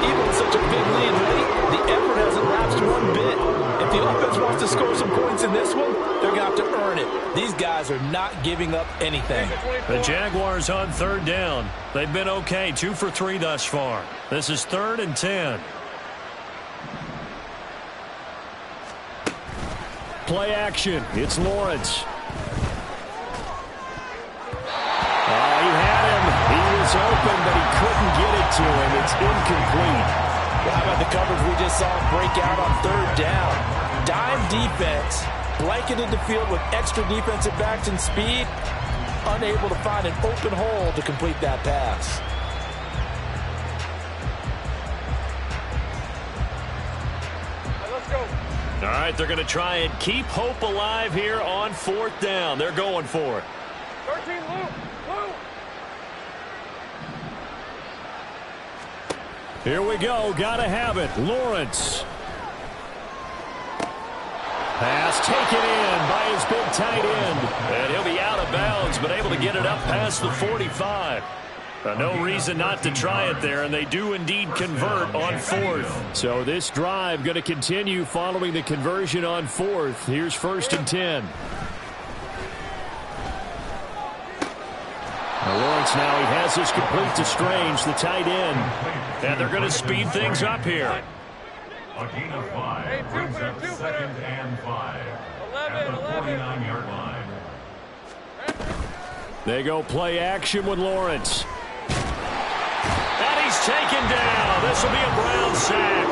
Even with such a big lead late, the effort hasn't lapsed one bit. If the offense wants to score some points in this one, they're going to have to earn it. These guys are not giving up anything. The Jaguars on 3rd down. They've been okay, 2 for 3 thus far. This is 3rd and 10. Play action. It's Lawrence. He had him. He was open, but he couldn't get it to him. It's incomplete. Well, how about the coverage we just saw break out on 3rd down? Dime defense, blanketed the field with extra defensive backs and speed, unable to find an open hole to complete that pass. Let's go. All right, they're going to try and keep hope alive here on 4th down. They're going for it. 13, Luke. Here we go. Got to have it. Lawrence. Pass taken in by his big tight end. And he'll be out of bounds, but able to get it up past the 45. No reason not to try it there, and they do indeed convert on 4th. So this drive going to continue following the conversion on 4th. Here's 1st and 10. Lawrence now, he has this complete to Strange, the tight end. And they're going to speed things up here. A gain of 5 brings up 2nd and 5 at the 49-yard line. They go play action with Lawrence. And he's taken down. This will be a Brown sack.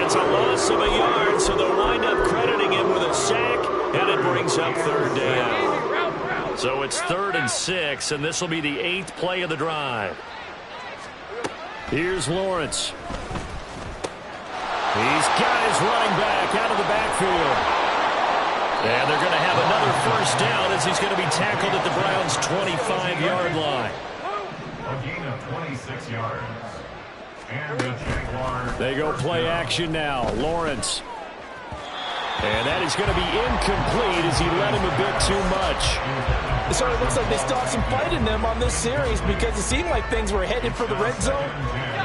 It's a loss of a yard, so they'll wind up crediting him with a sack, and it brings up 3rd down. So it's 3rd and 6, and this will be the 8th play of the drive. Here's Lawrence. He's got his running back out of the backfield. And they're going to have another 1st down as he's going to be tackled at the Browns' 25-yard line. A gain of 26 yards. And the Jaguars. They go play action now. Lawrence. And that is going to be incomplete as he let him a bit too much. It sort of looks like they still have some fight in them on this series because it seemed like things were headed for the red zone.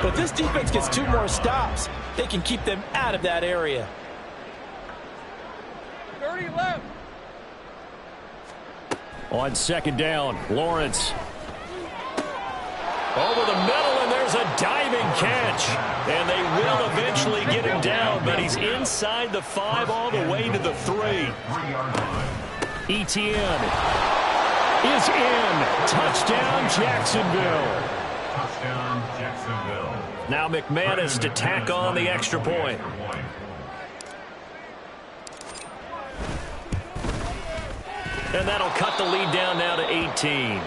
But this defense gets 2 more stops. They can keep them out of that area. 30 left. On 2nd down, Lawrence. Over the middle, and there's a diving catch. And they will eventually get him down, but he's inside the 5 all the way to the 3. Etienne is in. Touchdown, Jacksonville. Touchdown, Jacksonville. Now McManus to tack on the extra point. And that'll cut the lead down now to 18.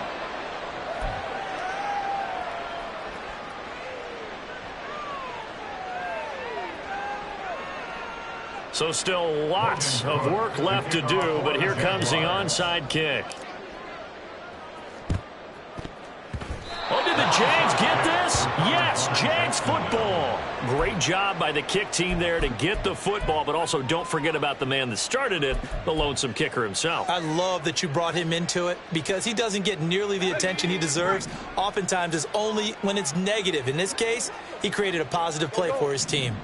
So still lots of work left to do, but here comes the onside kick. Oh, did the Jags get this? Yes, Jags football. Great job by the kick team there to get the football, but also don't forget about the man that started it, the lonesome kicker himself. I love that you brought him into it because he doesn't get nearly the attention he deserves. Oftentimes it's only when it's negative. In this case, he created a positive play for his team.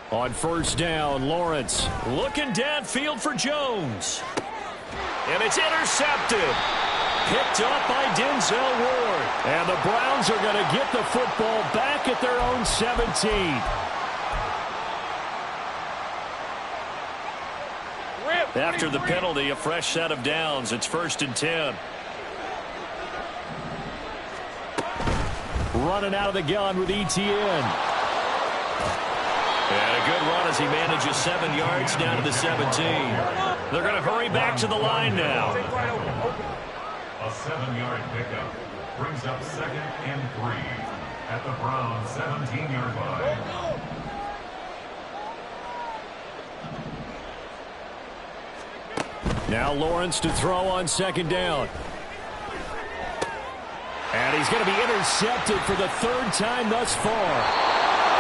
On 1st down, Lawrence looking downfield for Jones. And it's intercepted. Picked up by Denzel Ward. And the Browns are going to get the football back at their own 17. After the penalty, a fresh set of downs. It's 1st and 10. Running out of the gun with Etienne. And a good run as he manages 7 yards down to the 17. They're going to hurry back to the line now. A 7-yard pickup brings up 2nd and 3 at the Browns' 17-yard line. Now Lawrence to throw on second down. And he's going to be intercepted for the third time thus far.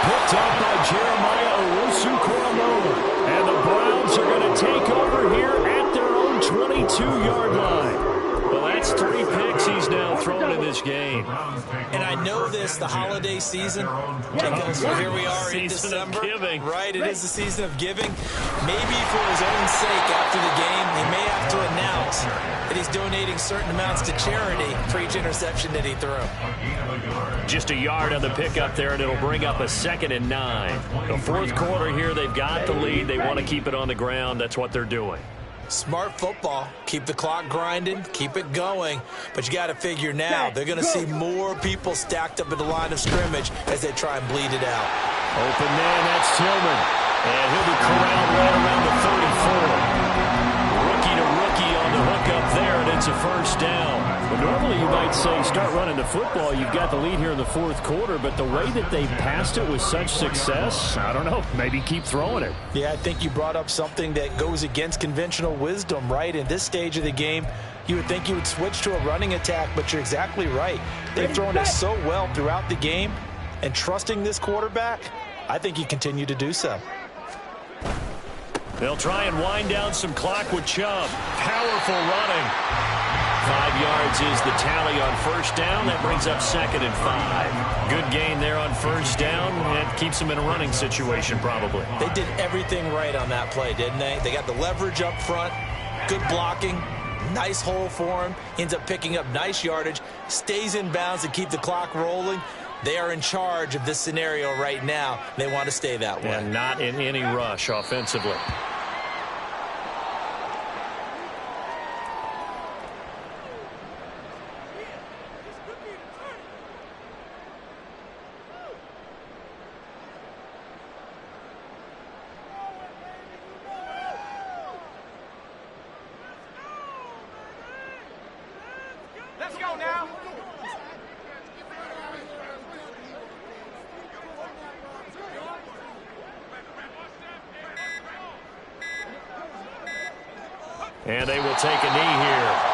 Picked up by Jeremiah Owusu-Koramoah. And the Browns are going to take over here at their own 22-yard line. Well, that's 3 picks he's now thrown in this game. And I know this, the holiday season, because here we are in December. Right, it is the season of giving. Maybe for his own sake after the game, he may have to announce that he's donating certain amounts to charity for each interception that he threw. Just a yard on the pickup there, and it'll bring up a 2nd and 9. The fourth quarter here, they've got the lead. They want to keep it on the ground. That's what they're doing. Smart football. Keep the clock grinding, keep it going. But you got to figure now, they're going to see more people stacked up at the line of scrimmage as they try and bleed it out. Open man, that's Tillman. And he'll be corralled right around the 34. Rookie to rookie on the hook up there, and it's a first down. But normally you might say start running the football. You've got the lead here in the fourth quarter, but the way that they passed it with such success, I don't know, maybe keep throwing it. Yeah, I think you brought up something that goes against conventional wisdom, right? In this stage of the game, you would think you would switch to a running attack, but you're exactly right. They've thrown it so well throughout the game, and trusting this quarterback, I think you continue to do so. They'll try and wind down some clock with Chubb. Powerful running. 5 yards is the tally on first down. That brings up 2nd and 5. Good gain there on first down. It keeps them in a running situation probably. They did everything right on that play, didn't they? They got the leverage up front, good blocking, nice hole for him. Ends up picking up nice yardage, stays in bounds to keep the clock rolling. They are in charge of this scenario right now. They want to stay that way. And not in any rush offensively. Let's go now. And they will take a knee here.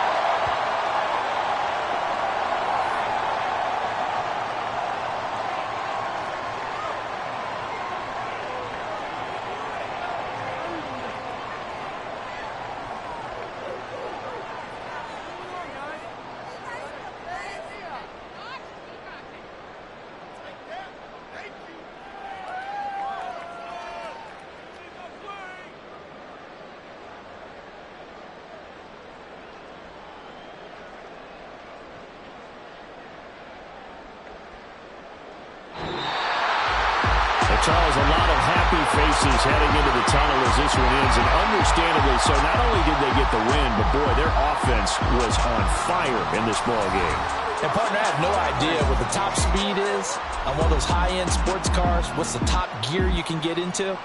Charles, a lot of happy faces heading into the tunnel as this one ends, and understandably so. Not only did they get the win, but boy, their offense was on fire in this ball game. And partner, I have no idea what the top speed is on one of those high-end sports cars. What's the top gear you can get into?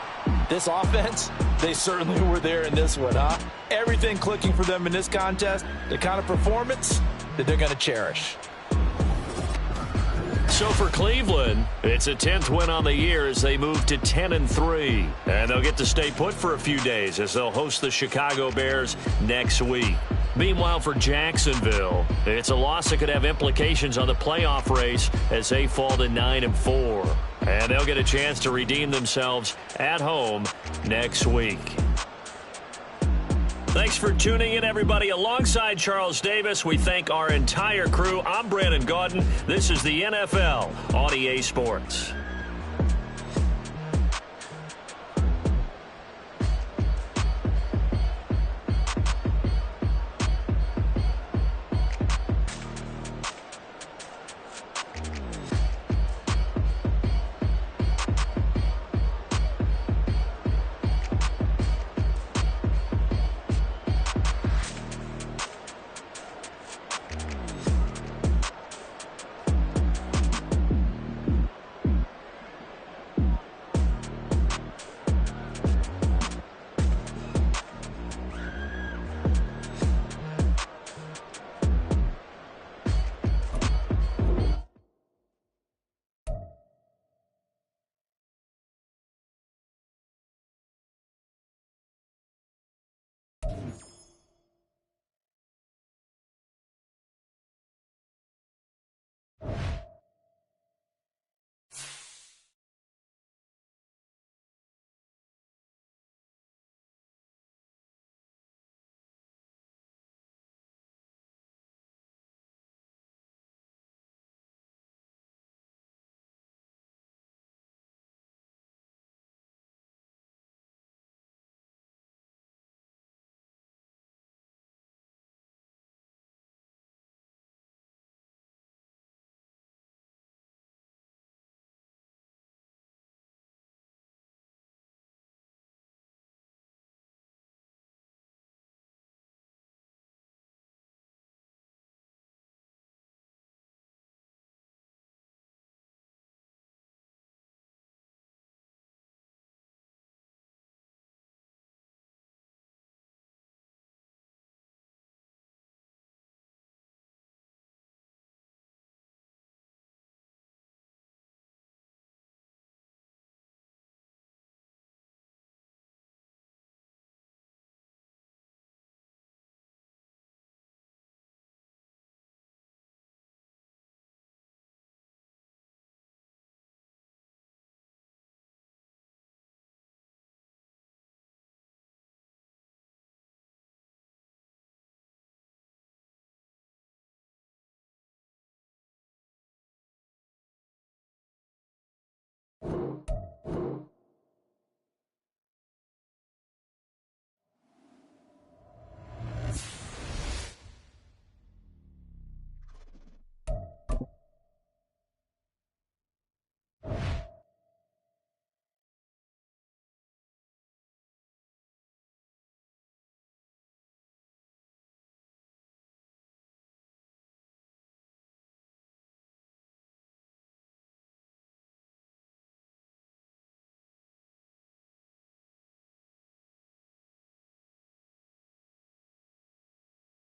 This offense, they certainly were there in this one, huh? Everything clicking for them in this contest, the kind of performance that they're going to cherish. So for Cleveland, it's a 10th win on the year as they move to 10-3. And they'll get to stay put for a few days as they'll host the Chicago Bears next week. Meanwhile, for Jacksonville, it's a loss that could have implications on the playoff race as they fall to 9-4. And they'll get a chance to redeem themselves at home next week. Thanks for tuning in, everybody. Alongside Charles Davis, we thank our entire crew. I'm Brandon Gaudin. This is the NFL on EA Sports.